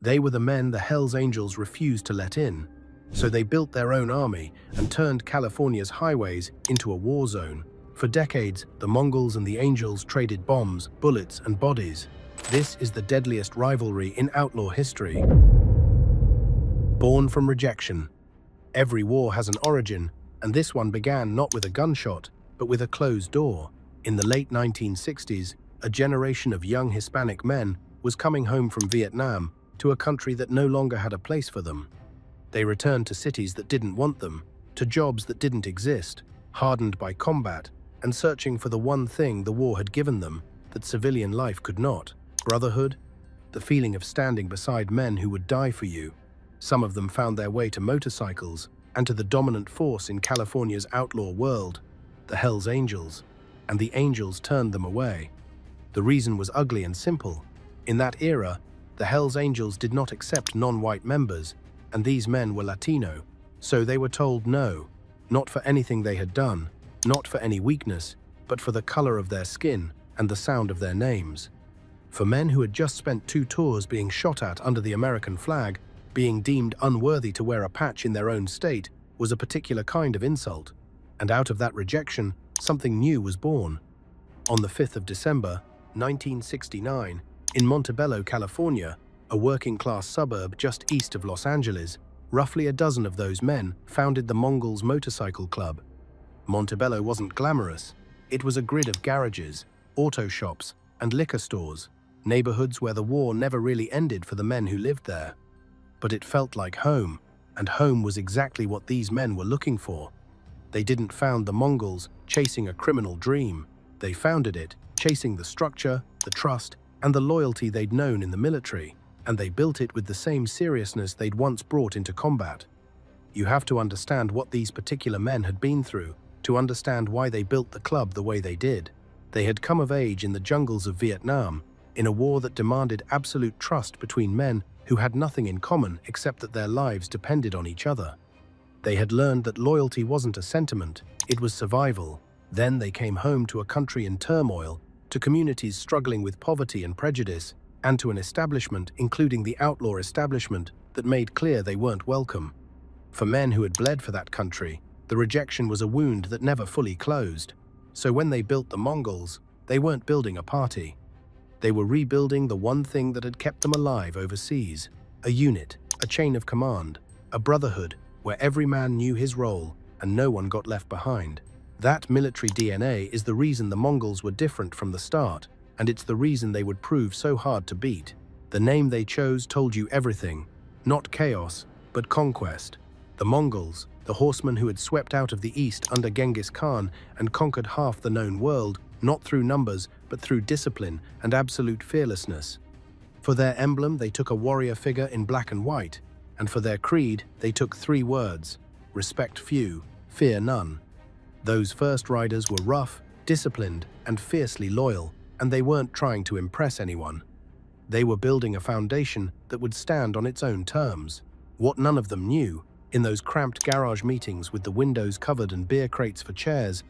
They were the men the Hells Angels refused to let in. So they built their own army and turned California's highways into a war zone. For decades, the Mongols and the Angels traded bombs, bullets, and bodies. This is the deadliest rivalry in outlaw history. Born from rejection. Every war has an origin, and this one began not with a gunshot, but with a closed door. In the late 1960s, a generation of young Hispanic men was coming home from Vietnam to a country that no longer had a place for them. They returned to cities that didn't want them, to jobs that didn't exist, hardened by combat, and searching for the one thing the war had given them that civilian life could not: brotherhood, the feeling of standing beside men who would die for you. Some of them found their way to motorcycles and to the dominant force in California's outlaw world, the Hells Angels, and the Angels turned them away. The reason was ugly and simple. In that era, the Hells Angels did not accept non-white members, and these men were Latino, so they were told no, not for anything they had done, not for any weakness, but for the color of their skin and the sound of their names. For men who had just spent 2 tours being shot at under the American flag, being deemed unworthy to wear a patch in their own state was a particular kind of insult, and out of that rejection, something new was born. On the 5th of December, 1969, in Montebello, California, a working-class suburb just east of Los Angeles, roughly a dozen of those men founded the Mongols Motorcycle Club. Montebello wasn't glamorous. It was a grid of garages, auto shops, and liquor stores, neighborhoods where the war never really ended for the men who lived there. But it felt like home, and home was exactly what these men were looking for. They didn't found the Mongols chasing a criminal dream. They founded it chasing the structure, the trust, and the loyalty they'd known in the military, and they built it with the same seriousness they'd once brought into combat. You have to understand what these particular men had been through to understand why they built the club the way they did. They had come of age in the jungles of Vietnam, in a war that demanded absolute trust between men who had nothing in common except that their lives depended on each other. They had learned that loyalty wasn't a sentiment, it was survival. Then they came home to a country in turmoil, to communities struggling with poverty and prejudice, and to an establishment, including the outlaw establishment, that made clear they weren't welcome. For men who had bled for that country, the rejection was a wound that never fully closed. So when they built the Mongols, they weren't building a party. They were rebuilding the one thing that had kept them alive overseas: a unit, a chain of command, a brotherhood where every man knew his role and no one got left behind. That military DNA is the reason the Mongols were different from the start, and it's the reason they would prove so hard to beat. The name they chose told you everything. Not chaos, but conquest. The Mongols, the horsemen who had swept out of the east under Genghis Khan and conquered half the known world, not through numbers, but through discipline and absolute fearlessness. For their emblem, they took a warrior figure in black and white, and for their creed, they took 3 words: respect few, fear none. Those first riders were rough, disciplined, and fiercely loyal, and they weren't trying to impress anyone. They were building a foundation that would stand on its own terms. What none of them knew, in those cramped garage meetings with the windows covered and beer crates for chairs,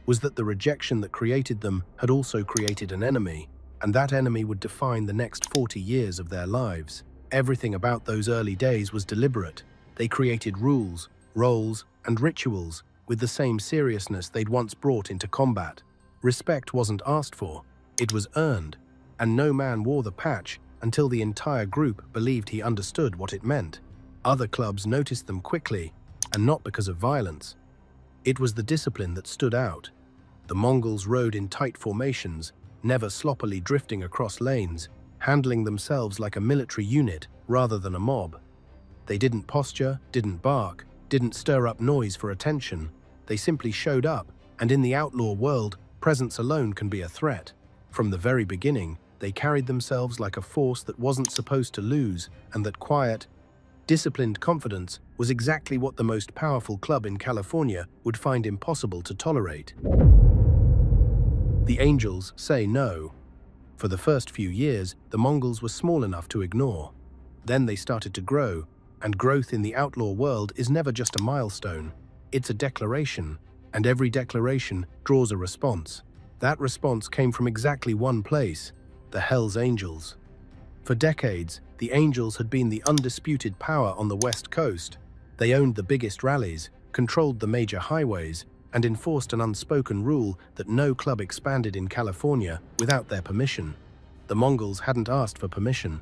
was that the rejection that created them had also created an enemy, and that enemy would define the next 40 years of their lives. Everything about those early days was deliberate. They created rules, roles, and rituals with the same seriousness they'd once brought into combat. Respect wasn't asked for, it was earned, and no man wore the patch until the entire group believed he understood what it meant. Other clubs noticed them quickly, and not because of violence. It was the discipline that stood out. The Mongols rode in tight formations, never sloppily drifting across lanes, handling themselves like a military unit rather than a mob. They didn't posture, didn't bark, didn't stir up noise for attention. They simply showed up, and in the outlaw world, presence alone can be a threat. From the very beginning, they carried themselves like a force that wasn't supposed to lose, and that quiet, disciplined confidence was exactly what the most powerful club in California would find impossible to tolerate. The Angels say no. For the first few years, the Mongols were small enough to ignore. Then they started to grow, and growth in the outlaw world is never just a milestone. It's a declaration, and every declaration draws a response. That response came from exactly one place: the Hells Angels. For decades, the Angels had been the undisputed power on the West Coast. They owned the biggest rallies, controlled the major highways, and enforced an unspoken rule that no club expanded in California without their permission. The Mongols hadn't asked for permission.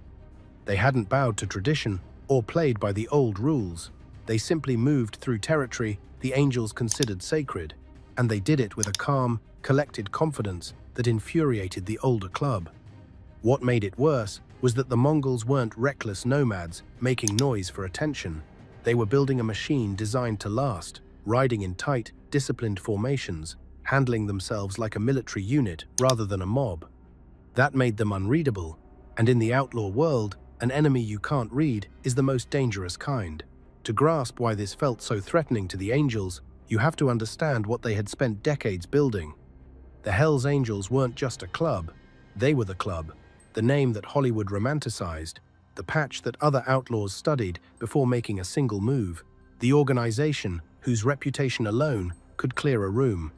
They hadn't bowed to tradition or played by the old rules. They simply moved through territory the Angels considered sacred, and they did it with a calm, collected confidence that infuriated the older club. What made it worse was that the Mongols weren't reckless nomads making noise for attention. They were building a machine designed to last, riding in tight, disciplined formations, handling themselves like a military unit rather than a mob. That made them unreadable, and in the outlaw world, an enemy you can't read is the most dangerous kind. To grasp why this felt so threatening to the Angels, you have to understand what they had spent decades building. The Hells Angels weren't just a club, they were the club, the name that Hollywood romanticized, the patch that other outlaws studied before making a single move, the organization whose reputation alone could clear a room.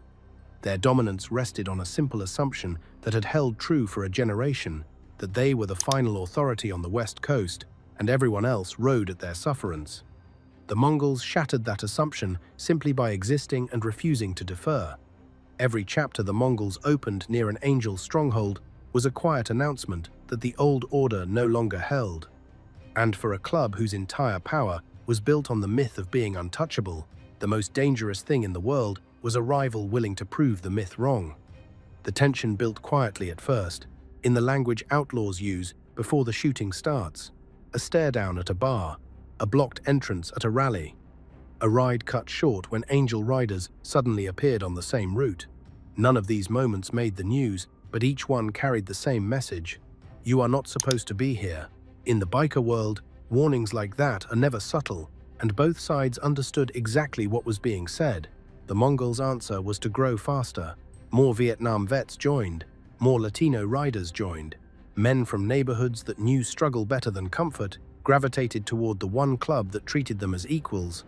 Their dominance rested on a simple assumption that had held true for a generation, that they were the final authority on the West Coast, and everyone else rode at their sufferance. The Mongols shattered that assumption simply by existing and refusing to defer. Every chapter the Mongols opened near an Angel stronghold was a quiet announcement that the old order no longer held. And for a club whose entire power was built on the myth of being untouchable, the most dangerous thing in the world was a rival willing to prove the myth wrong. The tension built quietly at first, in the language outlaws use before the shooting starts. A stare down at a bar, a blocked entrance at a rally, a ride cut short when Angel riders suddenly appeared on the same route. None of these moments made the news, but each one carried the same message. You are not supposed to be here. In the biker world, warnings like that are never subtle, and both sides understood exactly what was being said. The Mongols' answer was to grow faster. More Vietnam vets joined, more Latino riders joined. Men from neighborhoods that knew struggle better than comfort gravitated toward the one club that treated them as equals.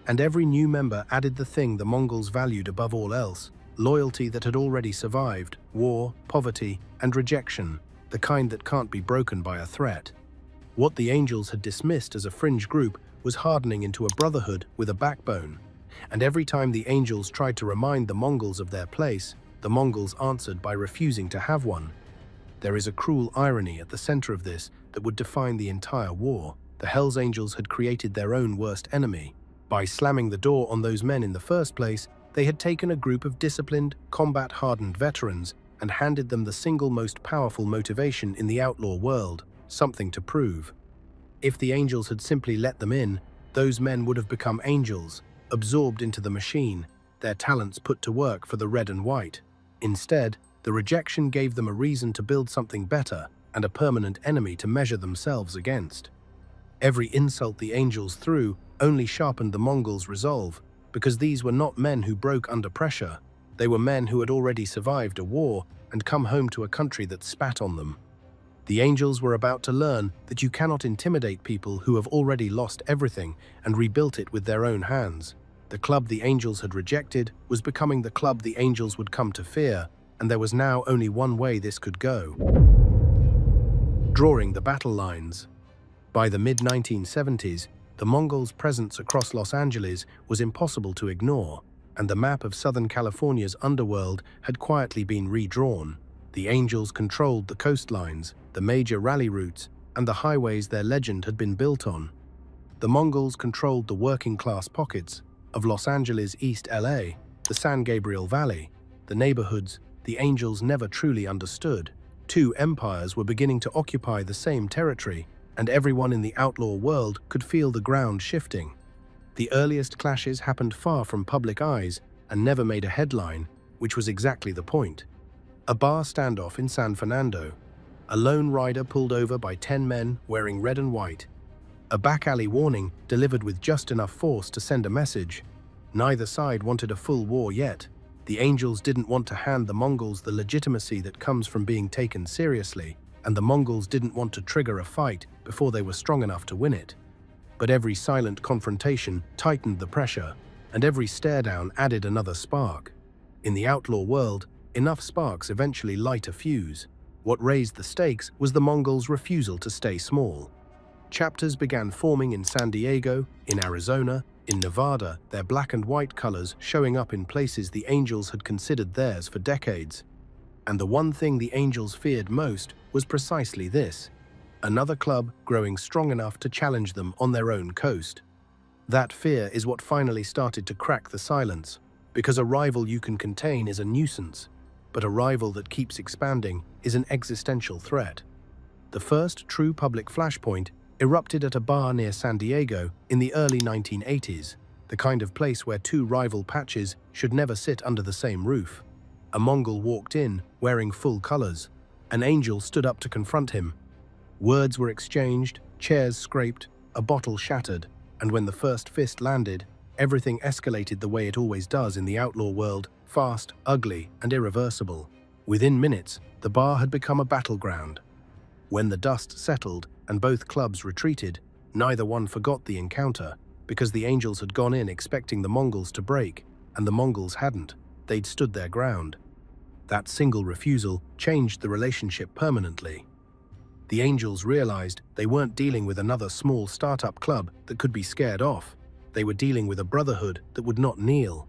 And every new member added the thing the Mongols valued above all else, loyalty that had already survived war, poverty, and rejection, the kind that can't be broken by a threat. What the Angels had dismissed as a fringe group was hardening into a brotherhood with a backbone. And every time the Angels tried to remind the Mongols of their place, the Mongols answered by refusing to have one. There is a cruel irony at the center of this that would define the entire war. The Hells Angels had created their own worst enemy. By slamming the door on those men in the first place, they had taken a group of disciplined, combat-hardened veterans and handed them the single most powerful motivation in the outlaw world, something to prove. If the Angels had simply let them in, those men would have become angels, absorbed into the machine, their talents put to work for the red and white. Instead, the rejection gave them a reason to build something better and a permanent enemy to measure themselves against. Every insult the Angels threw only sharpened the Mongols' resolve, because these were not men who broke under pressure. They were men who had already survived a war and come home to a country that spat on them. The Angels were about to learn that you cannot intimidate people who have already lost everything and rebuilt it with their own hands. The club the Angels had rejected was becoming the club the Angels would come to fear, and there was now only one way this could go. Drawing the battle lines. By the mid-1970s, the Mongols' presence across Los Angeles was impossible to ignore, and the map of Southern California's underworld had quietly been redrawn. The Angels controlled the coastlines, the major rally routes, and the highways their legend had been built on. The Mongols controlled the working-class pockets of Los Angeles East LA, the San Gabriel Valley, the neighborhoods the Angels never truly understood. Two empires were beginning to occupy the same territory, and everyone in the outlaw world could feel the ground shifting. The earliest clashes happened far from public eyes and never made a headline, which was exactly the point. A bar standoff in San Fernando. A lone rider pulled over by 10 men wearing red and white. A back-alley warning delivered with just enough force to send a message. Neither side wanted a full war yet. The Angels didn't want to hand the Mongols the legitimacy that comes from being taken seriously, and the Mongols didn't want to trigger a fight before they were strong enough to win it. But every silent confrontation tightened the pressure, and every stare-down added another spark. In the outlaw world, enough sparks eventually light a fuse. What raised the stakes was the Mongols' refusal to stay small. Chapters began forming in San Diego, in Arizona, in Nevada, their black and white colors showing up in places the Angels had considered theirs for decades. And the one thing the Angels feared most was precisely this: another club growing strong enough to challenge them on their own coast. That fear is what finally started to crack the silence, because a rival you can contain is a nuisance, but a rival that keeps expanding is an existential threat. The first true public flashpoint erupted at a bar near San Diego in the early 1980s, the kind of place where two rival patches should never sit under the same roof. A Mongol walked in, wearing full colors. An Angel stood up to confront him. Words were exchanged, chairs scraped, a bottle shattered, and when the first fist landed, everything escalated the way it always does in the outlaw world: fast, ugly, and irreversible. Within minutes, the bar had become a battleground. When the dust settled and both clubs retreated, neither one forgot the encounter, because the Angels had gone in expecting the Mongols to break, and the Mongols hadn't. They'd stood their ground. That single refusal changed the relationship permanently. The Angels realized they weren't dealing with another small startup club that could be scared off. They were dealing with a brotherhood that would not kneel.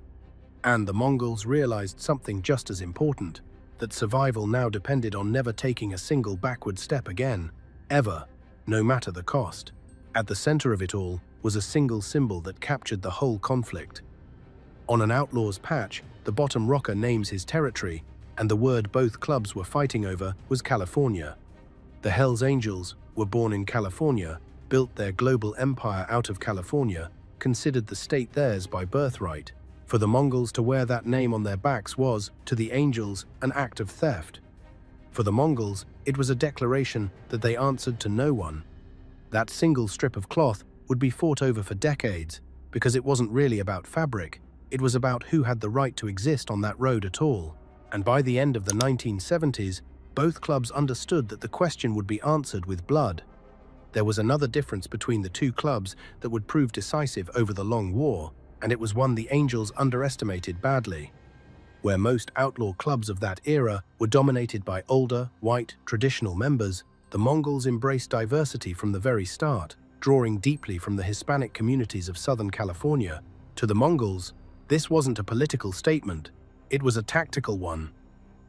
And the Mongols realized something just as important: that survival now depended on never taking a single backward step again, ever, no matter the cost. At the center of it all was a single symbol that captured the whole conflict. On an outlaw's patch, the bottom rocker names his territory, and the word both clubs were fighting over was California. The Hells Angels were born in California, built their global empire out of California, considered the state theirs by birthright. For the Mongols to wear that name on their backs was, to the Angels, an act of theft. For the Mongols, it was a declaration that they answered to no one. That single strip of cloth would be fought over for decades, because it wasn't really about fabric, it was about who had the right to exist on that road at all. And by the end of the 1970s, both clubs understood that the question would be answered with blood. There was another difference between the two clubs that would prove decisive over the long war, and it was one the Angels underestimated badly. Where most outlaw clubs of that era were dominated by older, white, traditional members, the Mongols embraced diversity from the very start, drawing deeply from the Hispanic communities of Southern California. To the Mongols, this wasn't a political statement, it was a tactical one.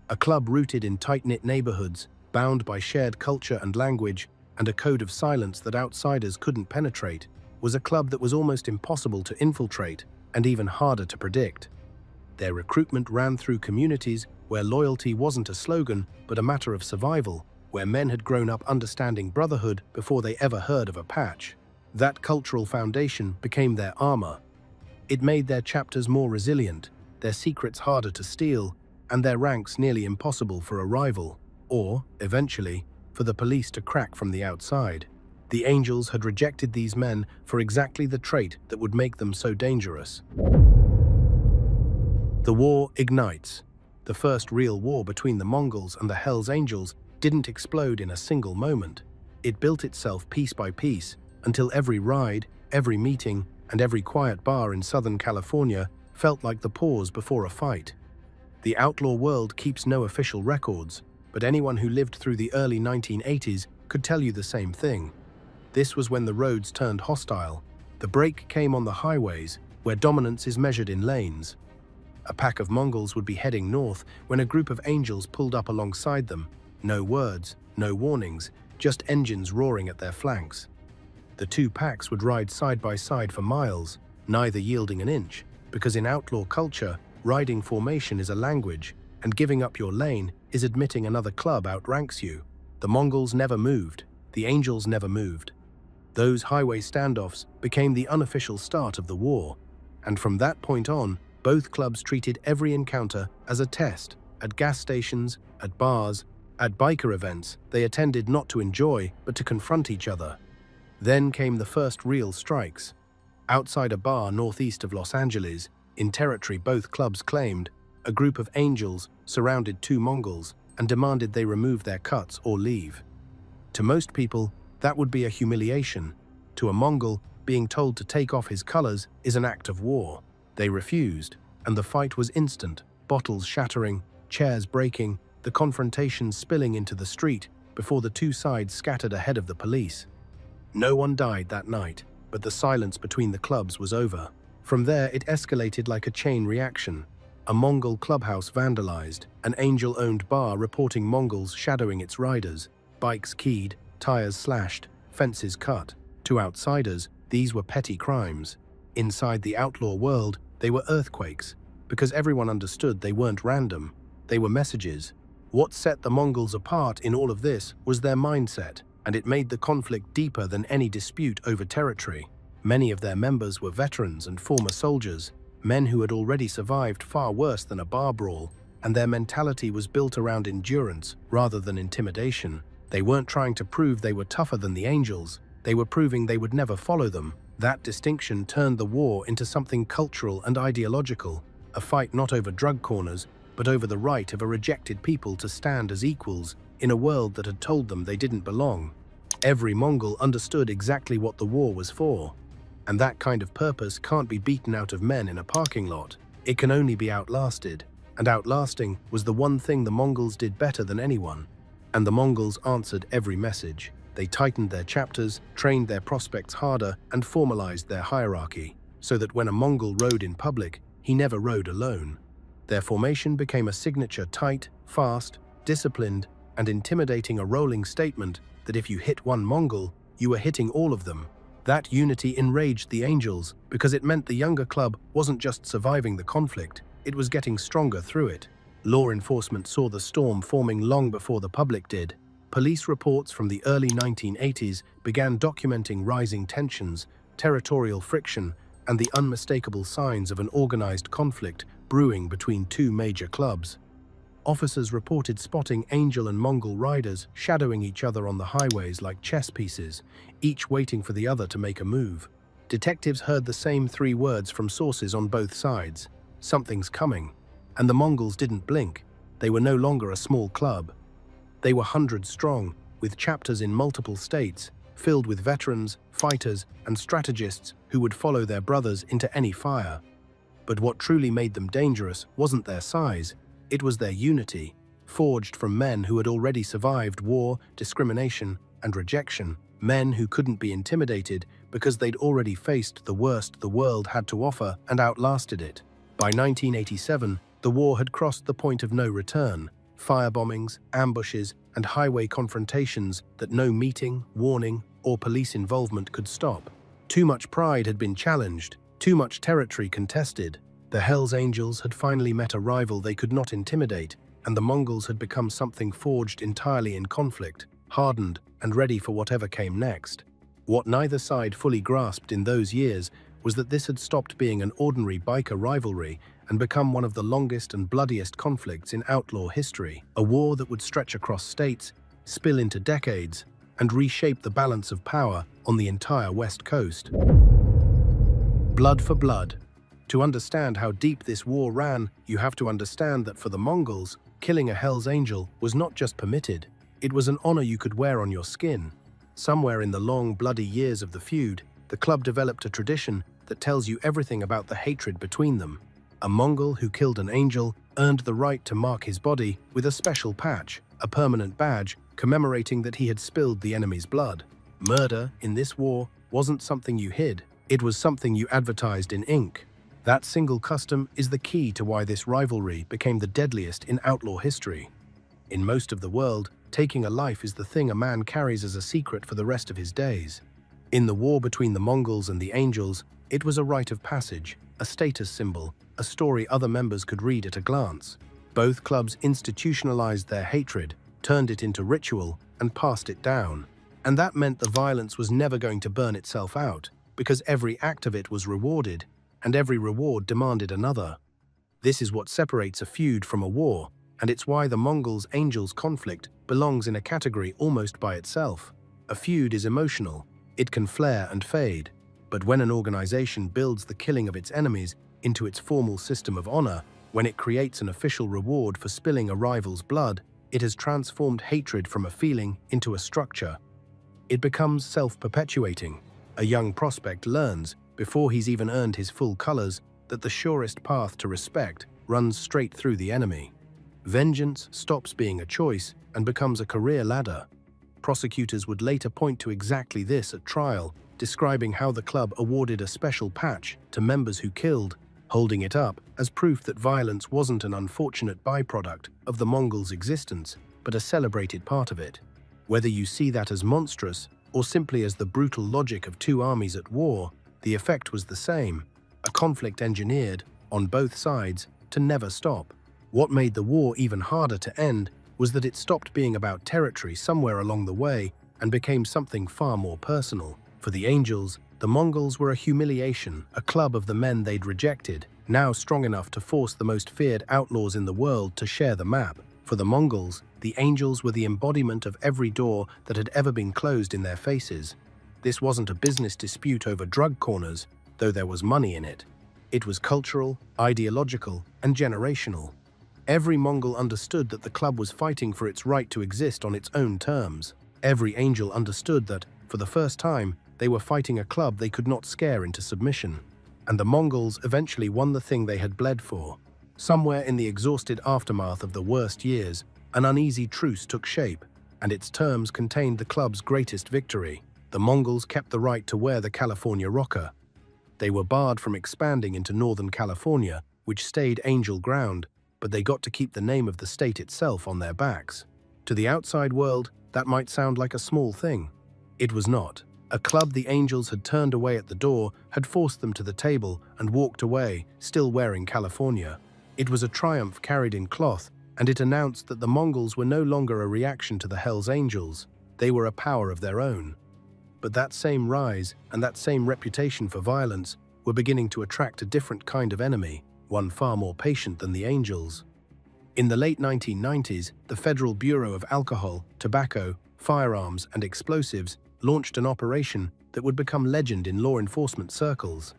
A club rooted in tight-knit neighborhoods, bound by shared culture and language, and a code of silence that outsiders couldn't penetrate, was a club that was almost impossible to infiltrate and even harder to predict. Their recruitment ran through communities where loyalty wasn't a slogan but a matter of survival, where men had grown up understanding brotherhood before they ever heard of a patch. That cultural foundation became their armor. It made their chapters more resilient, their secrets harder to steal, and their ranks nearly impossible for a rival, or, eventually, for the police to crack from the outside. The Angels had rejected these men for exactly the trait that would make them so dangerous. The war ignites. The first real war between the Mongols and the Hells Angels didn't explode in a single moment. It built itself piece by piece until every ride, every meeting, and every quiet bar in Southern California felt like the pause before a fight. The outlaw world keeps no official records, but anyone who lived through the early 1980s could tell you the same thing. This was when the roads turned hostile. The break came on the highways, where dominance is measured in lanes. A pack of Mongols would be heading north when a group of Angels pulled up alongside them. No words, no warnings, just engines roaring at their flanks. The two packs would ride side by side for miles, neither yielding an inch, because in outlaw culture, riding formation is a language, and giving up your lane is admitting another club outranks you. The Mongols never moved. The Angels never moved. Those highway standoffs became the unofficial start of the war, and from that point on, both clubs treated every encounter as a test. At gas stations, at bars, at biker events, they attended not to enjoy, but to confront each other. Then came the first real strikes. Outside a bar northeast of Los Angeles, in territory both clubs claimed, a group of Angels surrounded two Mongols and demanded they remove their cuts or leave. To most people, that would be a humiliation. To a Mongol, being told to take off his colors is an act of war. They refused, and the fight was instant, bottles shattering, chairs breaking, the confrontation spilling into the street before the two sides scattered ahead of the police. No one died that night, but the silence between the clubs was over. From there, it escalated like a chain reaction. A Mongol clubhouse vandalized, an Angel-owned bar reporting Mongols shadowing its riders, bikes keyed, tires slashed, fences cut. To outsiders, these were petty crimes. Inside the outlaw world, they were earthquakes, because everyone understood they weren't random. They were messages. What set the Mongols apart in all of this was their mindset, and it made the conflict deeper than any dispute over territory. Many of their members were veterans and former soldiers, men who had already survived far worse than a bar brawl, and their mentality was built around endurance rather than intimidation. They weren't trying to prove they were tougher than the Angels, they were proving they would never follow them. That distinction turned the war into something cultural and ideological, a fight not over drug corners, but over the right of a rejected people to stand as equals in a world that had told them they didn't belong. Every Mongol understood exactly what the war was for, and that kind of purpose can't be beaten out of men in a parking lot. It can only be outlasted, and outlasting was the one thing the Mongols did better than anyone. And the Mongols answered every message. They tightened their chapters, trained their prospects harder, and formalized their hierarchy, so that when a Mongol rode in public, he never rode alone. Their formation became a signature tight, fast, disciplined, and intimidating, a rolling statement that if you hit one Mongol, you were hitting all of them. That unity enraged the Angels because it meant the younger club wasn't just surviving the conflict, it was getting stronger through it. Law enforcement saw the storm forming long before the public did. Police reports from the early 1980s began documenting rising tensions, territorial friction, and the unmistakable signs of an organized conflict brewing between two major clubs. Officers reported spotting Angel and Mongol riders shadowing each other on the highways like chess pieces, each waiting for the other to make a move. Detectives heard the same three words from sources on both sides: something's coming. And the Mongols didn't blink. They were no longer a small club. They were hundreds strong, with chapters in multiple states, filled with veterans, fighters, and strategists who would follow their brothers into any fire. But what truly made them dangerous wasn't their size, it was their unity, forged from men who had already survived war, discrimination, and rejection, men who couldn't be intimidated because they'd already faced the worst the world had to offer and outlasted it. By 1987, the war had crossed the point of no return. Firebombings, ambushes, and highway confrontations that no meeting, warning, or police involvement could stop. Too much pride had been challenged, too much territory contested. The Hells Angels had finally met a rival they could not intimidate, and the Mongols had become something forged entirely in conflict, hardened and ready for whatever came next. What neither side fully grasped in those years was that this had stopped being an ordinary biker rivalry and become one of the longest and bloodiest conflicts in outlaw history, a war that would stretch across states, spill into decades, and reshape the balance of power on the entire West Coast. Blood for blood. To understand how deep this war ran, you have to understand that for the Mongols, killing a Hells Angel was not just permitted, it was an honor you could wear on your skin. Somewhere in the long, bloody years of the feud, the club developed a tradition that tells you everything about the hatred between them. A Mongol who killed an Angel earned the right to mark his body with a special patch, a permanent badge commemorating that he had spilled the enemy's blood. Murder, in this war, wasn't something you hid, it was something you advertised in ink. That single custom is the key to why this rivalry became the deadliest in outlaw history. In most of the world, taking a life is the thing a man carries as a secret for the rest of his days. In the war between the Mongols and the Angels, it was a rite of passage, a status symbol, a story other members could read at a glance. Both clubs institutionalized their hatred, turned it into ritual, and passed it down. And that meant the violence was never going to burn itself out, because every act of it was rewarded, and every reward demanded another. This is what separates a feud from a war, and it's why the Mongols-Angels conflict belongs in a category almost by itself. A feud is emotional, it can flare and fade, but when an organization builds the killing of its enemies into its formal system of honor, when it creates an official reward for spilling a rival's blood, it has transformed hatred from a feeling into a structure. It becomes self-perpetuating. A young prospect learns, before he's even earned his full colors, that the surest path to respect runs straight through the enemy. Vengeance stops being a choice and becomes a career ladder. Prosecutors would later point to exactly this at trial, describing how the club awarded a special patch to members who killed, holding it up as proof that violence wasn't an unfortunate byproduct of the Mongols' existence, but a celebrated part of it. Whether you see that as monstrous or simply as the brutal logic of two armies at war, the effect was the same, a conflict engineered, on both sides, to never stop. What made the war even harder to end was that it stopped being about territory somewhere along the way and became something far more personal. For the Angels, the Mongols were a humiliation, a club of the men they'd rejected, now strong enough to force the most feared outlaws in the world to share the map. For the Mongols, the Angels were the embodiment of every door that had ever been closed in their faces. This wasn't a business dispute over drug corners, though there was money in it. It was cultural, ideological, and generational. Every Mongol understood that the club was fighting for its right to exist on its own terms. Every Angel understood that, for the first time, they were fighting a club they could not scare into submission. And the Mongols eventually won the thing they had bled for. Somewhere in the exhausted aftermath of the worst years, an uneasy truce took shape, and its terms contained the club's greatest victory. The Mongols kept the right to wear the California rocker. They were barred from expanding into Northern California, which stayed Angel ground, but they got to keep the name of the state itself on their backs. To the outside world, that might sound like a small thing. It was not. A club the Angels had turned away at the door had forced them to the table and walked away, still wearing California. It was a triumph carried in cloth, and it announced that the Mongols were no longer a reaction to the Hells Angels. They were a power of their own. But that same rise and that same reputation for violence were beginning to attract a different kind of enemy, one far more patient than the Angels. In the late 1990s, the Federal Bureau of Alcohol, Tobacco, Firearms, and Explosives launched an operation that would become legend in law enforcement circles.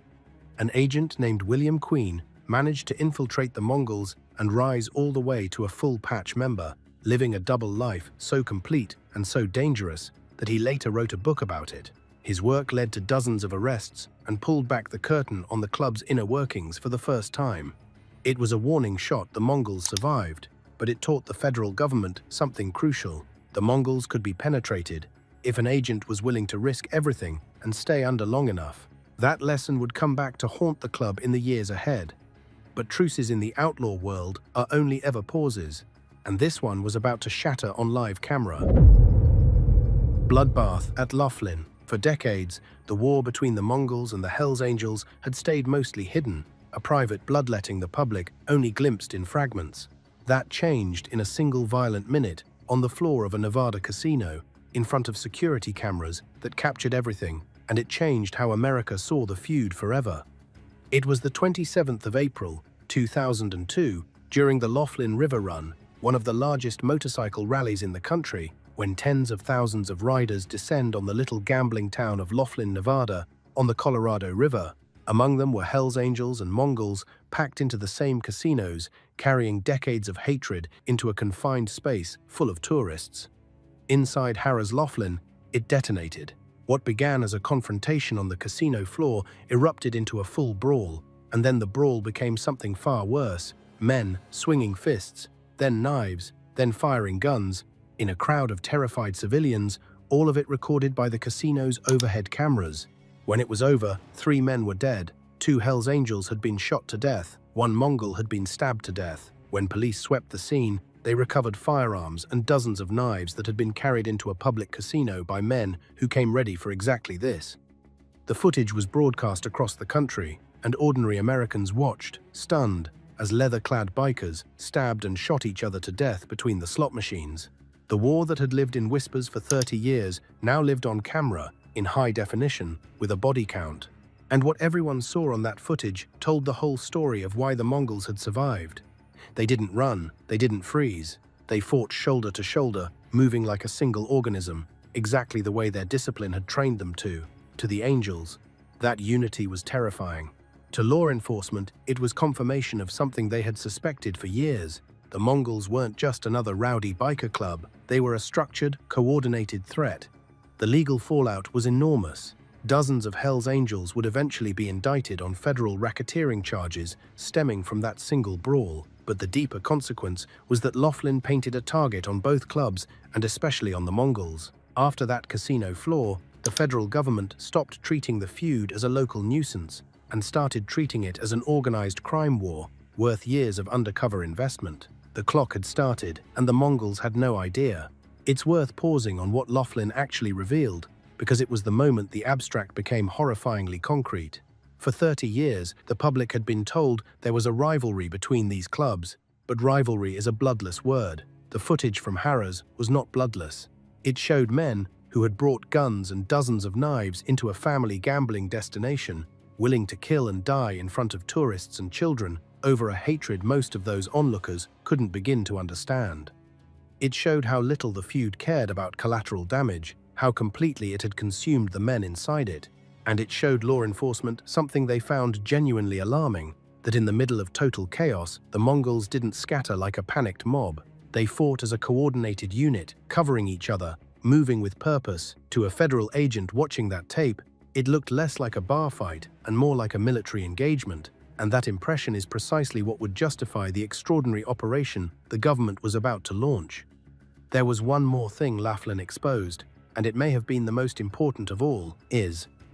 An agent named William Queen managed to infiltrate the Mongols and rise all the way to a full-patch member, living a double life so complete and so dangerous that he later wrote a book about it. His work led to dozens of arrests and pulled back the curtain on the club's inner workings for the first time. It was a warning shot the Mongols survived, but it taught the federal government something crucial. The Mongols could be penetrated if an agent was willing to risk everything and stay under long enough. That lesson would come back to haunt the club in the years ahead. But truces in the outlaw world are only ever pauses, and this one was about to shatter on live camera. Bloodbath at Laughlin. For decades, the war between the Mongols and the Hells Angels had stayed mostly hidden, a private bloodletting the public only glimpsed in fragments. That changed in a single violent minute on the floor of a Nevada casino, in front of security cameras that captured everything, and it changed how America saw the feud forever. It was the 27th of April, 2002, during the Laughlin River Run, one of the largest motorcycle rallies in the country, when tens of thousands of riders descend on the little gambling town of Laughlin, Nevada, on the Colorado River. Among them were Hells Angels and Mongols packed into the same casinos, carrying decades of hatred into a confined space full of tourists. Inside Harrah's Laughlin, it detonated. What began as a confrontation on the casino floor erupted into a full brawl, and then the brawl became something far worse. Men swinging fists, then knives, then firing guns, in a crowd of terrified civilians, all of it recorded by the casino's overhead cameras. When it was over, 3 men were dead, 2 Hells Angels had been shot to death, 1 Mongol had been stabbed to death. When police swept the scene, they recovered firearms and dozens of knives that had been carried into a public casino by men who came ready for exactly this. The footage was broadcast across the country, and ordinary Americans watched, stunned, as leather-clad bikers stabbed and shot each other to death between the slot machines. The war that had lived in whispers for 30 years now lived on camera, in high definition, with a body count. And what everyone saw on that footage told the whole story of why the Mongols had survived. They didn't run, they didn't freeze. They fought shoulder to shoulder, moving like a single organism, exactly the way their discipline had trained them to. To the Angels, that unity was terrifying. To law enforcement, it was confirmation of something they had suspected for years. The Mongols weren't just another rowdy biker club, they were a structured, coordinated threat. The legal fallout was enormous. Dozens of Hells Angels would eventually be indicted on federal racketeering charges stemming from that single brawl, but the deeper consequence was that Laughlin painted a target on both clubs and especially on the Mongols. After that casino flaw, the federal government stopped treating the feud as a local nuisance and started treating it as an organized crime war worth years of undercover investment. The clock had started, and the Mongols had no idea. It's worth pausing on what Laughlin actually revealed, because it was the moment the abstract became horrifyingly concrete. For 30 years, the public had been told there was a rivalry between these clubs, but rivalry is a bloodless word. The footage from Harrah's was not bloodless. It showed men who had brought guns and dozens of knives into a family gambling destination, willing to kill and die in front of tourists and children over a hatred most of those onlookers couldn't begin to understand. It showed how little the feud cared about collateral damage, how completely it had consumed the men inside it, and it showed law enforcement something they found genuinely alarming, that in the middle of total chaos, the Mongols didn't scatter like a panicked mob. They fought as a coordinated unit, covering each other, moving with purpose. To a federal agent watching that tape, it looked less like a bar fight and more like a military engagement, and that impression is precisely what would justify the extraordinary operation the government was about to launch. There was one more thing Laughlin exposed, and it may have been the most important of all,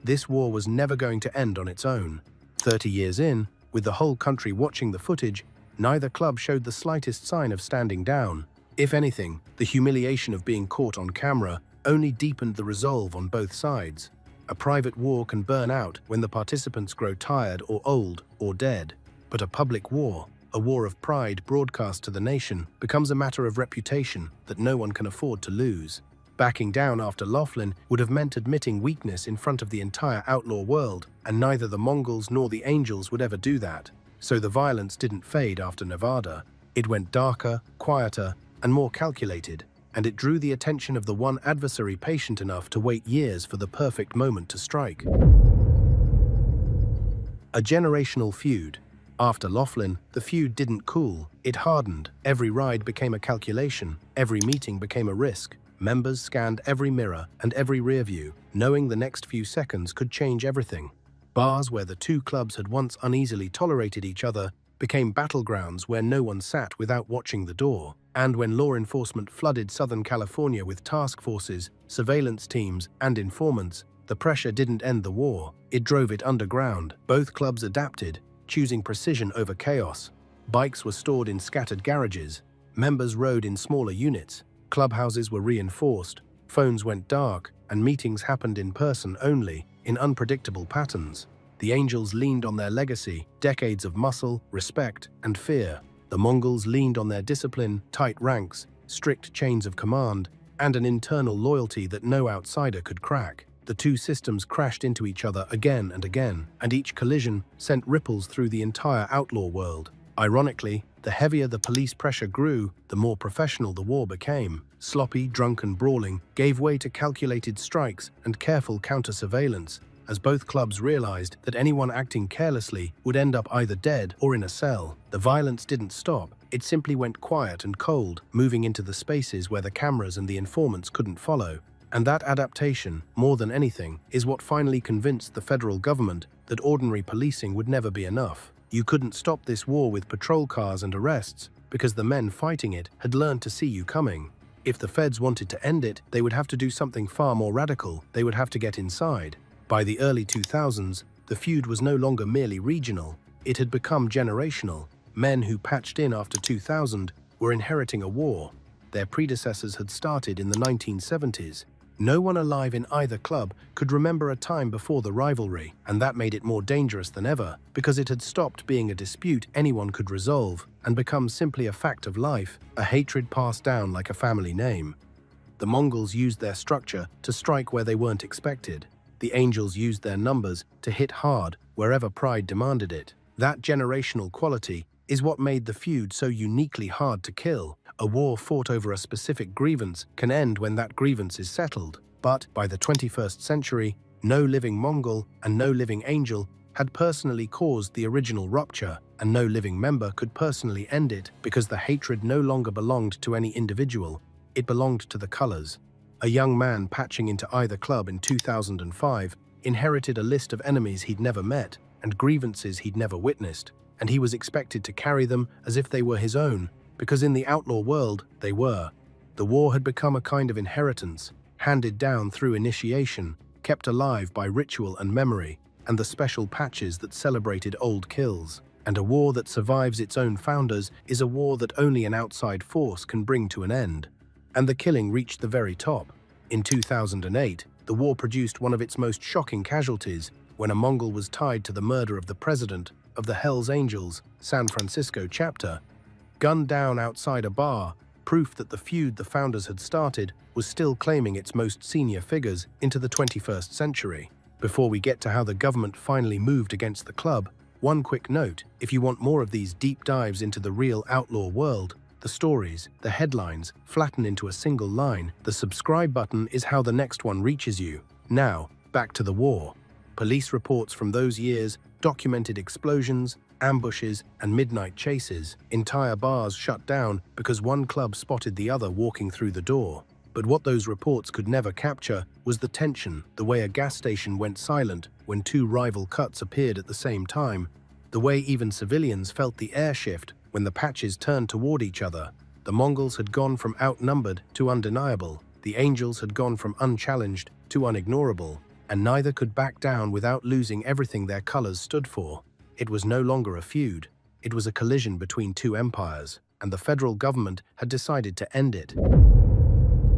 this war was never going to end on its own. 30 years in, with the whole country watching the footage, neither club showed the slightest sign of standing down. If anything, the humiliation of being caught on camera only deepened the resolve on both sides. A private war can burn out when the participants grow tired or old or dead. But a public war, a war of pride broadcast to the nation, becomes a matter of reputation that no one can afford to lose. Backing down after Laughlin would have meant admitting weakness in front of the entire outlaw world, and neither the Mongols nor the Angels would ever do that. So the violence didn't fade after Nevada. It went darker, quieter, and more calculated, and it drew the attention of the one adversary patient enough to wait years for the perfect moment to strike. A generational feud. After Laughlin, the feud didn't cool, it hardened. Every ride became a calculation, every meeting became a risk. Members scanned every mirror and every rear view, knowing the next few seconds could change everything. Bars where the two clubs had once uneasily tolerated each other became battlegrounds where no one sat without watching the door. And when law enforcement flooded Southern California with task forces, surveillance teams, and informants, the pressure didn't end the war, it drove it underground. Both clubs adapted, choosing precision over chaos. Bikes were stored in scattered garages, members rode in smaller units, clubhouses were reinforced, phones went dark, and meetings happened in person only, in unpredictable patterns. The Angels leaned on their legacy, decades of muscle, respect, and fear. The Mongols leaned on their discipline, tight ranks, strict chains of command, and an internal loyalty that no outsider could crack. The two systems crashed into each other again and again, and each collision sent ripples through the entire outlaw world. Ironically, the heavier the police pressure grew, the more professional the war became. Sloppy, drunken brawling gave way to calculated strikes and careful counter-surveillance, as both clubs realized that anyone acting carelessly would end up either dead or in a cell. The violence didn't stop, it simply went quiet and cold, moving into the spaces where the cameras and the informants couldn't follow. And that adaptation, more than anything, is what finally convinced the federal government that ordinary policing would never be enough. You couldn't stop this war with patrol cars and arrests, because the men fighting it had learned to see you coming. If the feds wanted to end it, they would have to do something far more radical. They would have to get inside. By the early 2000s, the feud was no longer merely regional. It had become generational. Men who patched in after 2000 were inheriting a war. Their predecessors had started in the 1970s. No one alive in either club could remember a time before the rivalry, and that made it more dangerous than ever, because it had stopped being a dispute anyone could resolve and become simply a fact of life, a hatred passed down like a family name. The Mongols used their structure to strike where they weren't expected. The Angels used their numbers to hit hard wherever pride demanded it. That generational quality is what made the feud so uniquely hard to kill. A war fought over a specific grievance can end when that grievance is settled. But by the 21st century, no living Mongol and no living Angel had personally caused the original rupture, and no living member could personally end it because the hatred no longer belonged to any individual. It belonged to the colors. A young man patching into either club in 2005 inherited a list of enemies he'd never met and grievances he'd never witnessed, and he was expected to carry them as if they were his own, because in the outlaw world, they were. The war had become a kind of inheritance, handed down through initiation, kept alive by ritual and memory, and the special patches that celebrated old kills. And a war that survives its own founders is a war that only an outside force can bring to an end. And the killing reached the very top. In 2008, the war produced one of its most shocking casualties when a Mongol was tied to the murder of the president of the Hells Angels, San Francisco chapter, gunned down outside a bar, proof that the feud the founders had started was still claiming its most senior figures into the 21st century. Before we get to how the government finally moved against the club, one quick note: if you want more of these deep dives into the real outlaw world, the stories, the headlines, flatten into a single line, the subscribe button is how the next one reaches you. Now, back to the war. Police reports from those years documented explosions, ambushes, and midnight chases. Entire bars shut down because one club spotted the other walking through the door. But what those reports could never capture was the tension, the way a gas station went silent when two rival cuts appeared at the same time, the way even civilians felt the air shift when the patches turned toward each other. The Mongols had gone from outnumbered to undeniable. The Angels had gone from unchallenged to unignorable, and neither could back down without losing everything their colors stood for. It was no longer a feud. It was a collision between two empires, and the federal government had decided to end it.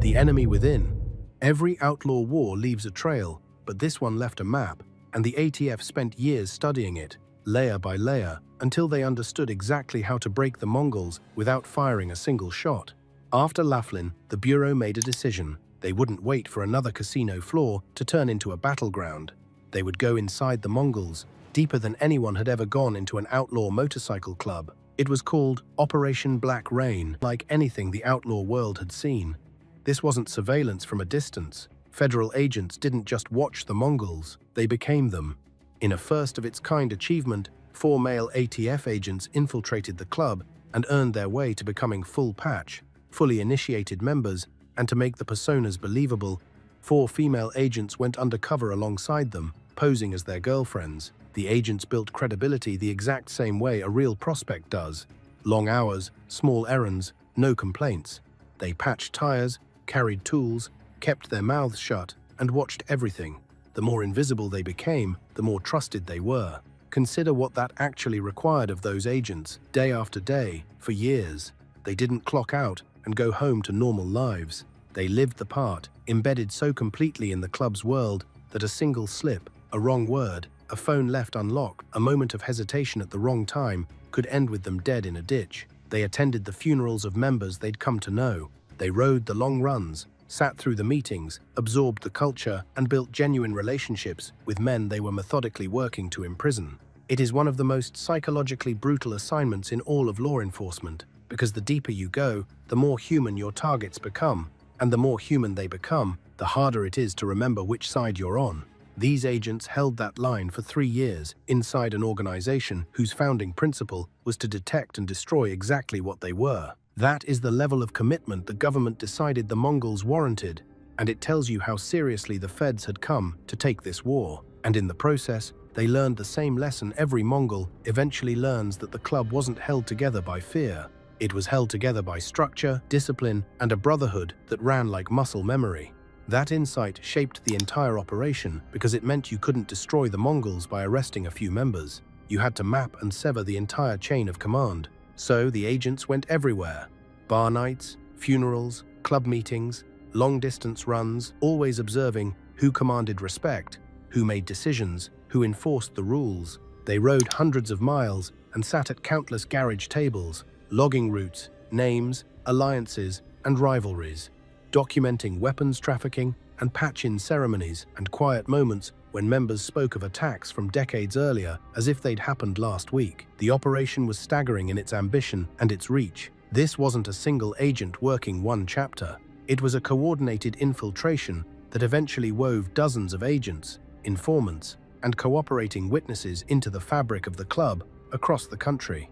The enemy within. Every outlaw war leaves a trail, but this one left a map, and the ATF spent years studying it, layer by layer, until they understood exactly how to break the Mongols without firing a single shot. After Laughlin, the Bureau made a decision. They wouldn't wait for another casino floor to turn into a battleground. They would go inside the Mongols, deeper than anyone had ever gone into an outlaw motorcycle club. It was called Operation Black Rain, like anything the outlaw world had seen. This wasn't surveillance from a distance. Federal agents didn't just watch the Mongols, they became them. In a first-of-its-kind achievement, 4 male ATF agents infiltrated the club and earned their way to becoming full patch, fully initiated members, and to make the personas believable, 4 female agents went undercover alongside them, posing as their girlfriends. The agents built credibility the exact same way a real prospect does. Long hours, small errands, no complaints. They patched tires, carried tools, kept their mouths shut, and watched everything. The more invisible they became, the more trusted they were. Consider what that actually required of those agents, day after day, for years. They didn't clock out and go home to normal lives. They lived the part, embedded so completely in the club's world that a single slip, a wrong word, a phone left unlocked, a moment of hesitation at the wrong time could end with them dead in a ditch. They attended the funerals of members they'd come to know. They rode the long runs, sat through the meetings, absorbed the culture, and built genuine relationships with men they were methodically working to imprison. It is one of the most psychologically brutal assignments in all of law enforcement, because the deeper you go, the more human your targets become, and the more human they become, the harder it is to remember which side you're on. These agents held that line for 3 years inside an organization whose founding principle was to detect and destroy exactly what they were. That is the level of commitment the government decided the Mongols warranted, and it tells you how seriously the feds had come to take this war. And in the process, they learned the same lesson every Mongol eventually learns, that the club wasn't held together by fear. It was held together by structure, discipline, and a brotherhood that ran like muscle memory. That insight shaped the entire operation because it meant you couldn't destroy the Mongols by arresting a few members. You had to map and sever the entire chain of command. So the agents went everywhere. Bar nights, funerals, club meetings, long-distance runs, always observing who commanded respect, who made decisions, who enforced the rules. They rode hundreds of miles and sat at countless garage tables, logging routes, names, alliances, and rivalries, documenting weapons trafficking and patch-in ceremonies and quiet moments when members spoke of attacks from decades earlier as if they'd happened last week. The operation was staggering in its ambition and its reach. This wasn't a single agent working one chapter. It was a coordinated infiltration that eventually wove dozens of agents, informants, and cooperating witnesses into the fabric of the club across the country.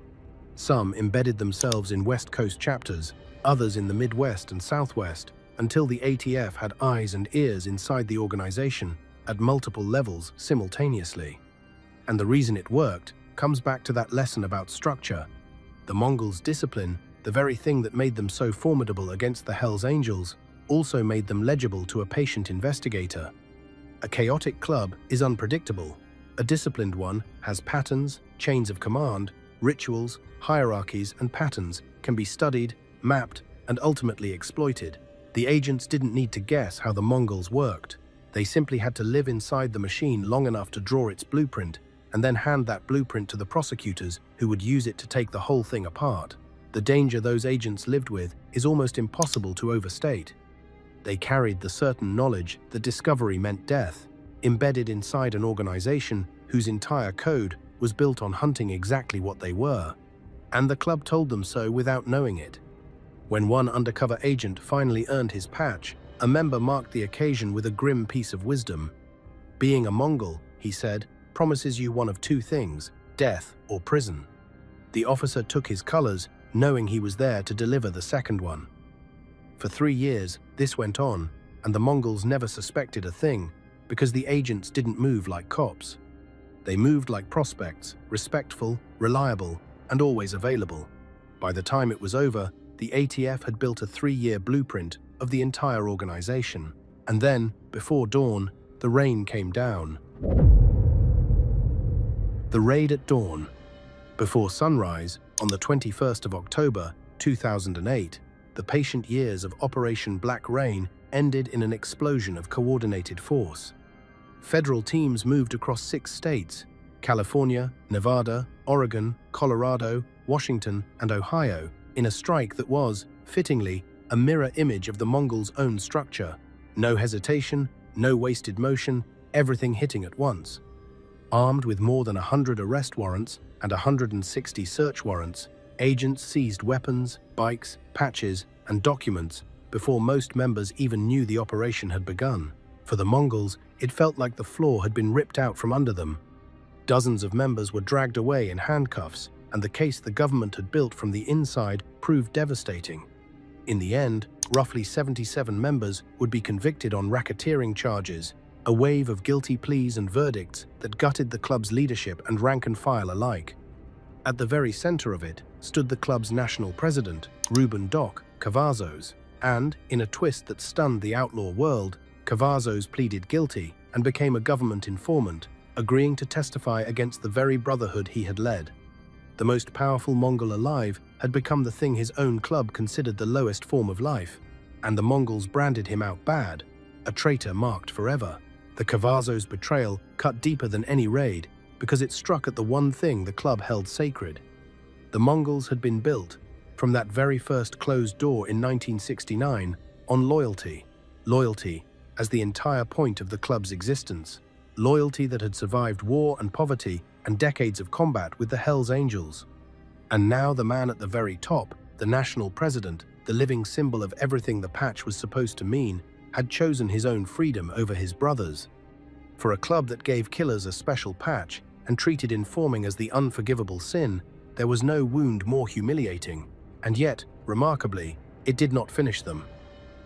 Some embedded themselves in West Coast chapters, others in the Midwest and Southwest, until the ATF had eyes and ears inside the organization at multiple levels simultaneously. And the reason it worked comes back to that lesson about structure. The Mongols' discipline, the very thing that made them so formidable against the Hells Angels, also made them legible to a patient investigator. A chaotic club is unpredictable. A disciplined one has patterns, chains of command, rituals, hierarchies, and patterns can be studied, mapped, and ultimately exploited. The agents didn't need to guess how the Mongols worked. They simply had to live inside the machine long enough to draw its blueprint and then hand that blueprint to the prosecutors who would use it to take the whole thing apart. The danger those agents lived with is almost impossible to overstate. They carried the certain knowledge that discovery meant death, embedded inside an organization whose entire code was built on hunting exactly what they were. And the club told them so without knowing it. When one undercover agent finally earned his patch, a member marked the occasion with a grim piece of wisdom. "Being a Mongol," he said, "promises you one of two things, death or prison." The officer took his colors, knowing he was there to deliver the second one. For 3 years, this went on, and the Mongols never suspected a thing, because the agents didn't move like cops. They moved like prospects, respectful, reliable, and always available. By the time it was over, the ATF had built a 3-year blueprint of the entire organization. And then, before dawn, the rain came down. The raid at dawn. Before sunrise, on the 21st of October, 2008, the patient years of Operation Black Rain ended in an explosion of coordinated force. Federal teams moved across 6 states: California, Nevada, Oregon, Colorado, Washington, and Ohio, in a strike that was, fittingly, a mirror image of the Mongols' own structure. No hesitation, no wasted motion, everything hitting at once. Armed with more than 100 arrest warrants and 160 search warrants, agents seized weapons, bikes, patches, and documents before most members even knew the operation had begun. For the Mongols, it felt like the floor had been ripped out from under them. Dozens of members were dragged away in handcuffs, and the case the government had built from the inside proved devastating. In the end, roughly 77 members would be convicted on racketeering charges, a wave of guilty pleas and verdicts that gutted the club's leadership and rank and file alike. At the very center of it stood the club's national president, Ruben Doc Cavazos, and, in a twist that stunned the outlaw world, Cavazos pleaded guilty and became a government informant, agreeing to testify against the very brotherhood he had led. The most powerful Mongol alive had become the thing his own club considered the lowest form of life, and the Mongols branded him out bad, a traitor marked forever. The Cavazos betrayal cut deeper than any raid because it struck at the one thing the club held sacred. The Mongols had been built, from that very first closed door in 1969, on loyalty. Loyalty as the entire point of the club's existence. Loyalty that had survived war and poverty and decades of combat with the Hells Angels. And now the man at the very top, the national president, the living symbol of everything the patch was supposed to mean, had chosen his own freedom over his brothers. For a club that gave killers a special patch and treated informing as the unforgivable sin, there was no wound more humiliating. And yet, remarkably, it did not finish them.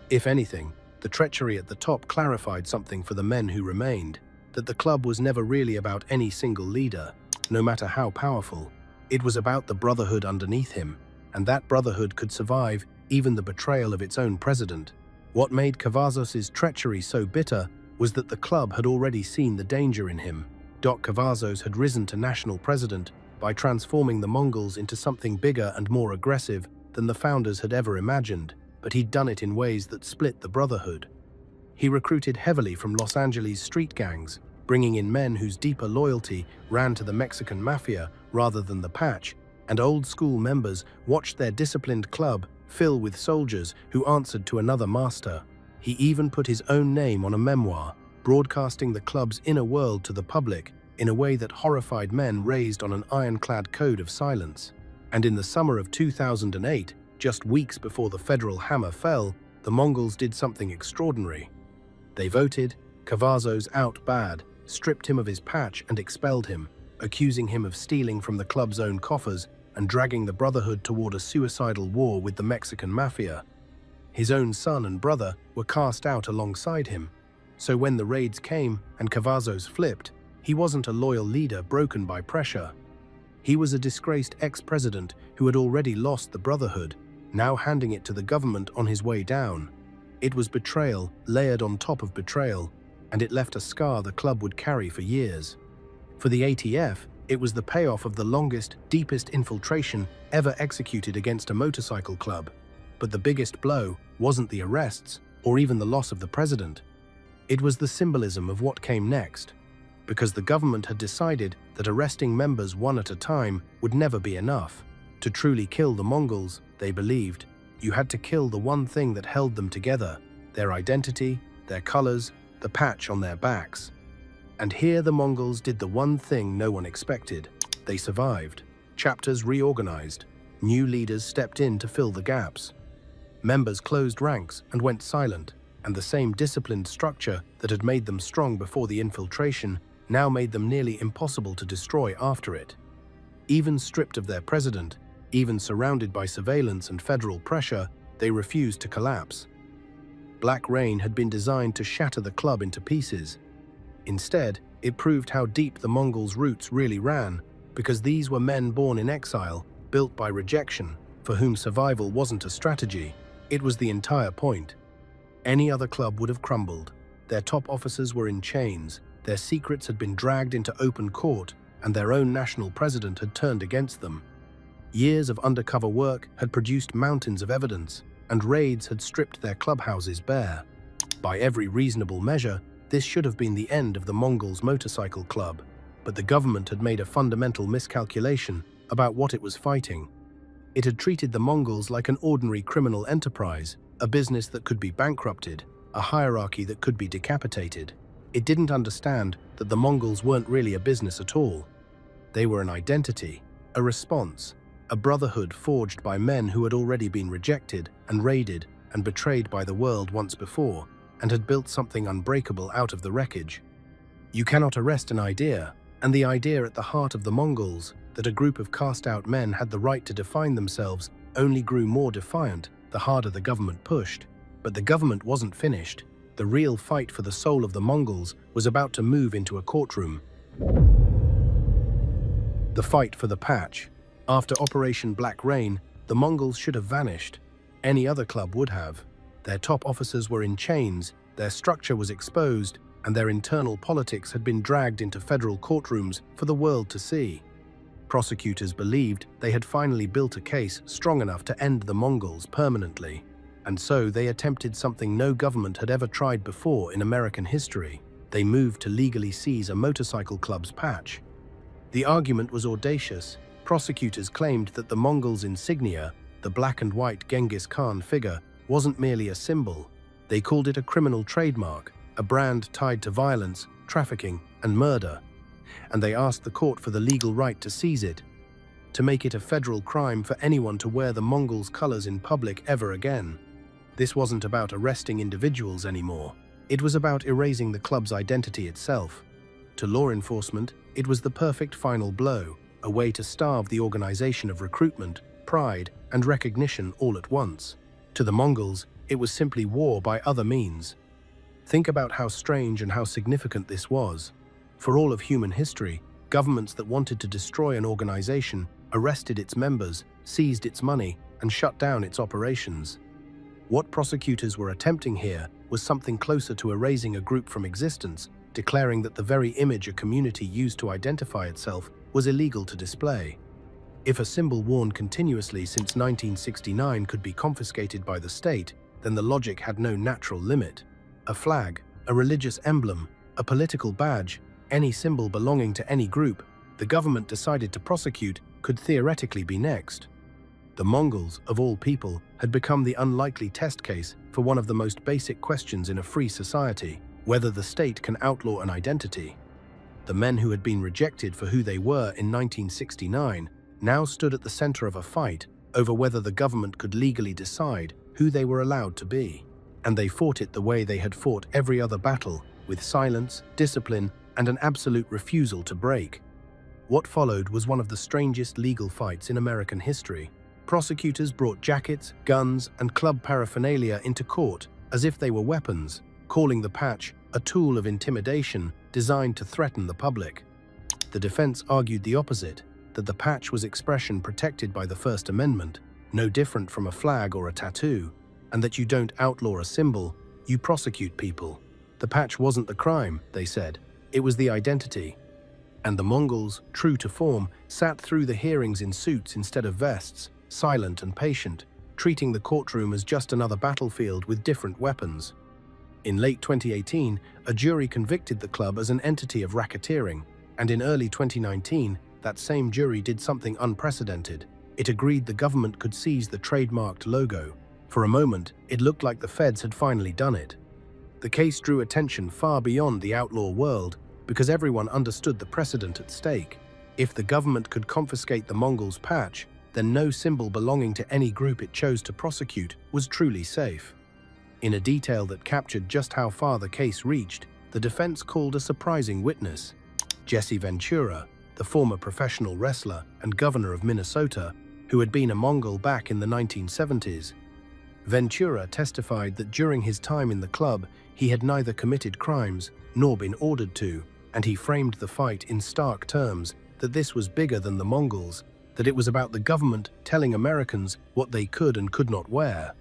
If anything, the treachery at the top clarified something for the men who remained, that the club was never really about any single leader, no matter how powerful. It was about the brotherhood underneath him, and that brotherhood could survive even the betrayal of its own president. What made Cavazos' treachery so bitter was that the club had already seen the danger in him. Doc Cavazos had risen to national president by transforming the Mongols into something bigger and more aggressive than the founders had ever imagined, but he'd done it in ways that split the brotherhood. He recruited heavily from Los Angeles street gangs, bringing in men whose deeper loyalty ran to the Mexican mafia rather than the patch, and old-school members watched their disciplined club fill with soldiers who answered to another master. He even put his own name on a memoir, broadcasting the club's inner world to the public in a way that horrified men raised on an ironclad code of silence. And in the summer of 2008, just weeks before the federal hammer fell, the Mongols did something extraordinary. They voted Cavazos out bad, stripped him of his patch and expelled him, accusing him of stealing from the club's own coffers and dragging the brotherhood toward a suicidal war with the Mexican mafia. His own son and brother were cast out alongside him, so when the raids came and Cavazos flipped, he wasn't a loyal leader broken by pressure. He was a disgraced ex-president who had already lost the brotherhood, now handing it to the government on his way down. It was betrayal layered on top of betrayal, and it left a scar the club would carry for years. For the ATF, it was the payoff of the longest, deepest infiltration ever executed against a motorcycle club. But the biggest blow wasn't the arrests or even the loss of the president. It was the symbolism of what came next, because the government had decided that arresting members one at a time would never be enough. To truly kill the Mongols, they believed, you had to kill the one thing that held them together: their identity, their colors, the patch on their backs. And here the Mongols did the one thing no one expected. They survived. Chapters reorganized. New leaders stepped in to fill the gaps. Members closed ranks and went silent, and the same disciplined structure that had made them strong before the infiltration now made them nearly impossible to destroy after it. Even stripped of their president, even surrounded by surveillance and federal pressure, they refused to collapse. Black Rain had been designed to shatter the club into pieces. Instead, it proved how deep the Mongols' roots really ran, because these were men born in exile, built by rejection, for whom survival wasn't a strategy, it was the entire point. Any other club would have crumbled. Their top officers were in chains, their secrets had been dragged into open court, and their own national president had turned against them. Years of undercover work had produced mountains of evidence, and raids had stripped their clubhouses bare. By every reasonable measure, this should have been the end of the Mongols Motorcycle Club, but the government had made a fundamental miscalculation about what it was fighting. It had treated the Mongols like an ordinary criminal enterprise, a business that could be bankrupted, a hierarchy that could be decapitated. It didn't understand that the Mongols weren't really a business at all. They were an identity, a response, a brotherhood forged by men who had already been rejected and raided and betrayed by the world once before, and had built something unbreakable out of the wreckage. You cannot arrest an idea, and the idea at the heart of the Mongols, that a group of cast-out men had the right to define themselves, only grew more defiant the harder the government pushed. But the government wasn't finished. The real fight for the soul of the Mongols was about to move into a courtroom. The fight for the patch. After Operation Black Rain, the Mongols should have vanished. Any other club would have. Their top officers were in chains, their structure was exposed, and their internal politics had been dragged into federal courtrooms for the world to see. Prosecutors believed they had finally built a case strong enough to end the Mongols permanently, and so they attempted something no government had ever tried before in American history. They moved to legally seize a motorcycle club's patch. The argument was audacious. Prosecutors claimed that the Mongols' insignia, the black and white Genghis Khan figure, wasn't merely a symbol. They called it a criminal trademark, a brand tied to violence, trafficking, and murder. And they asked the court for the legal right to seize it, to make it a federal crime for anyone to wear the Mongols' colors in public ever again. This wasn't about arresting individuals anymore. It was about erasing the club's identity itself. To law enforcement, it was the perfect final blow, a way to starve the organization of recruitment, pride, and recognition all at once. To the Mongols, it was simply war by other means. Think about how strange and how significant this was. For all of human history, governments that wanted to destroy an organization arrested its members, seized its money, and shut down its operations. What prosecutors were attempting here was something closer to erasing a group from existence, declaring that the very image a community used to identify itself was illegal to display. If a symbol worn continuously since 1969 could be confiscated by the state, then the logic had no natural limit. A flag, a religious emblem, a political badge, any symbol belonging to any group the government decided to prosecute could theoretically be next. The Mongols, of all people, had become the unlikely test case for one of the most basic questions in a free society: whether the state can outlaw an identity. The men who had been rejected for who they were in 1969 now stood at the center of a fight over whether the government could legally decide who they were allowed to be. And they fought it the way they had fought every other battle, with silence, discipline, and an absolute refusal to break. What followed was one of the strangest legal fights in American history. Prosecutors brought jackets, guns, and club paraphernalia into court as if they were weapons, calling the patch a tool of intimidation designed to threaten the public. The defense argued the opposite, that the patch was expression protected by the First Amendment, no different from a flag or a tattoo. and that you don't outlaw a symbol, you prosecute people. The patch wasn't the crime, they said. It was the identity. And the Mongols, true to form, sat through the hearings in suits instead of vests, silent and patient, treating the courtroom as just another battlefield with different weapons. In late 2018, a jury convicted the club as an entity of racketeering, and in early 2019, that same jury did something unprecedented. It agreed the government could seize the trademarked logo. For a moment, it looked like the feds had finally done it. The case drew attention far beyond the outlaw world because everyone understood the precedent at stake. If the government could confiscate the Mongols' patch, then no symbol belonging to any group it chose to prosecute was truly safe. In a detail that captured just how far the case reached, the defense called a surprising witness, Jesse Ventura, the former professional wrestler and governor of Minnesota, who had been a Mongol back in the 1970s. Ventura testified that during his time in the club, he had neither committed crimes nor been ordered to, and he framed the fight in stark terms that this was bigger than the Mongols, that it was about the government telling Americans what they could and could not wear.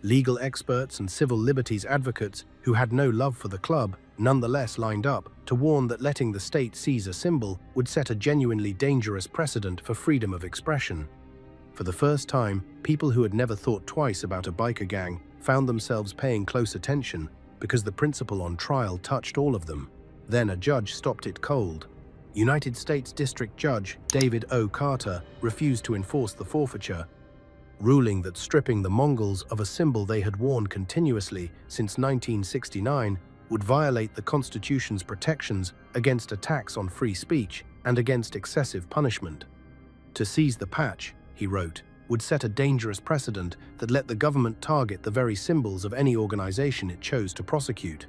Legal experts and civil liberties advocates who had no love for the club nonetheless lined up to warn that letting the state seize a symbol would set a genuinely dangerous precedent for freedom of expression. For the first time, people who had never thought twice about a biker gang found themselves paying close attention because the principle on trial touched all of them. Then a judge stopped it cold. United States District Judge David O. Carter refused to enforce the forfeiture, ruling that stripping the Mongols of a symbol they had worn continuously since 1969 would violate the Constitution's protections against attacks on free speech and against excessive punishment. To seize the patch, he wrote, would set a dangerous precedent that let the government target the very symbols of any organization it chose to prosecute.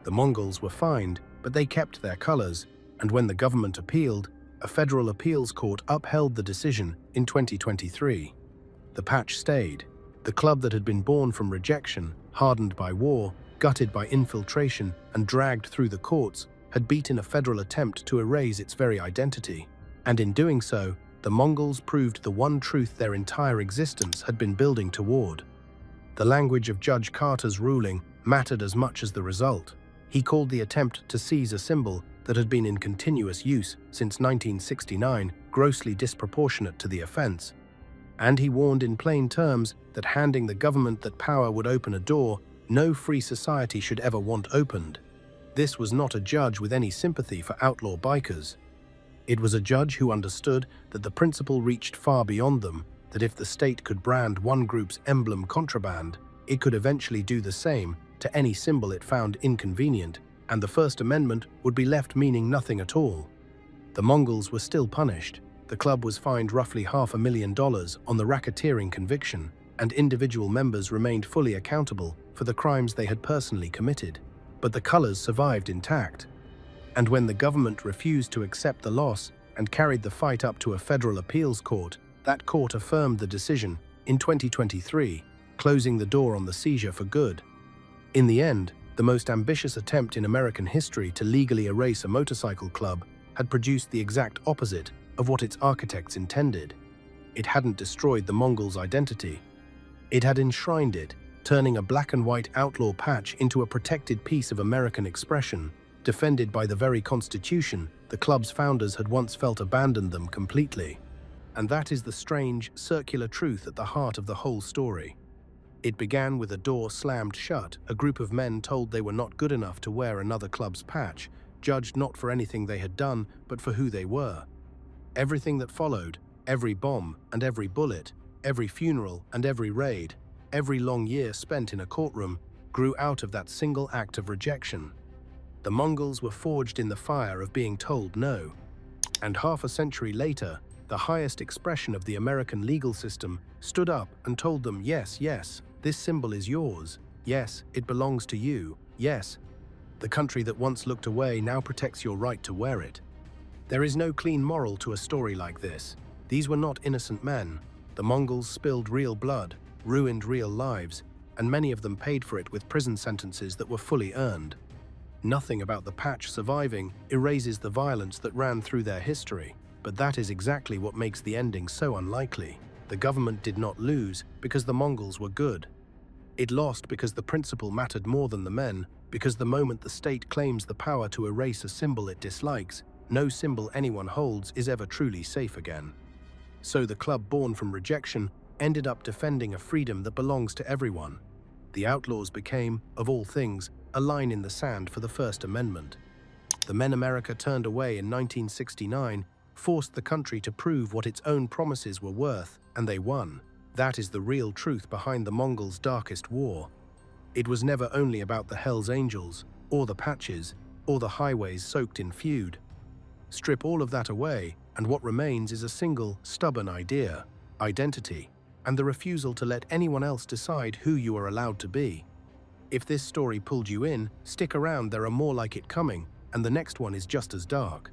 The Mongols were fined, but they kept their colors, and when the government appealed, a federal appeals court upheld the decision in 2023. The patch stayed. The club that had been born from rejection, hardened by war, gutted by infiltration, and dragged through the courts, had beaten a federal attempt to erase its very identity. And in doing so, the Mongols proved the one truth their entire existence had been building toward. The language of Judge Carter's ruling mattered as much as the result. He called the attempt to seize a symbol that had been in continuous use since 1969 grossly disproportionate to the offense. And he warned in plain terms that handing the government that power would open a door no free society should ever want opened. This was not a judge with any sympathy for outlaw bikers. It was a judge who understood that the principle reached far beyond them, that if the state could brand one group's emblem contraband, it could eventually do the same to any symbol it found inconvenient, and the First Amendment would be left meaning nothing at all. The Mongols were still punished. The club was fined roughly $500,000 on the racketeering conviction, and individual members remained fully accountable for the crimes they had personally committed. But the colors survived intact. And when the government refused to accept the loss and carried the fight up to a federal appeals court, that court affirmed the decision in 2023, closing the door on the seizure for good. In the end, the most ambitious attempt in American history to legally erase a motorcycle club had produced the exact opposite of what its architects intended. It hadn't destroyed the Mongols' identity. It had enshrined it, turning a black and white outlaw patch into a protected piece of American expression, defended by the very Constitution the club's founders had once felt abandoned them completely. And that is the strange, circular truth at the heart of the whole story. It began with a door slammed shut, a group of men told they were not good enough to wear another club's patch, judged not for anything they had done, but for who they were. Everything that followed, every bomb and every bullet, every funeral and every raid, every long year spent in a courtroom, grew out of that single act of rejection. The Mongols were forged in the fire of being told no. And half a century later, the highest expression of the American legal system stood up and told them, yes, yes, this symbol is yours. Yes, it belongs to you. Yes, the country that once looked away now protects your right to wear it. There is no clean moral to a story like this. These were not innocent men. The Mongols spilled real blood, ruined real lives, and many of them paid for it with prison sentences that were fully earned. Nothing about the patch surviving erases the violence that ran through their history, but that is exactly what makes the ending so unlikely. The government did not lose because the Mongols were good. It lost because the principle mattered more than the men, because the moment the state claims the power to erase a symbol it dislikes, no symbol anyone holds is ever truly safe again. So the club born from rejection ended up defending a freedom that belongs to everyone. The Outlaws became, of all things, a line in the sand for the First Amendment. The men America turned away in 1969 forced the country to prove what its own promises were worth, and they won. That is the real truth behind the Mongols' darkest war. It was never only about the Hells Angels, or the patches, or the highways soaked in feud. Strip all of that away, and what remains is a single, stubborn idea, identity, and the refusal to let anyone else decide who you are allowed to be. If this story pulled you in, stick around, there are more like it coming, and the next one is just as dark.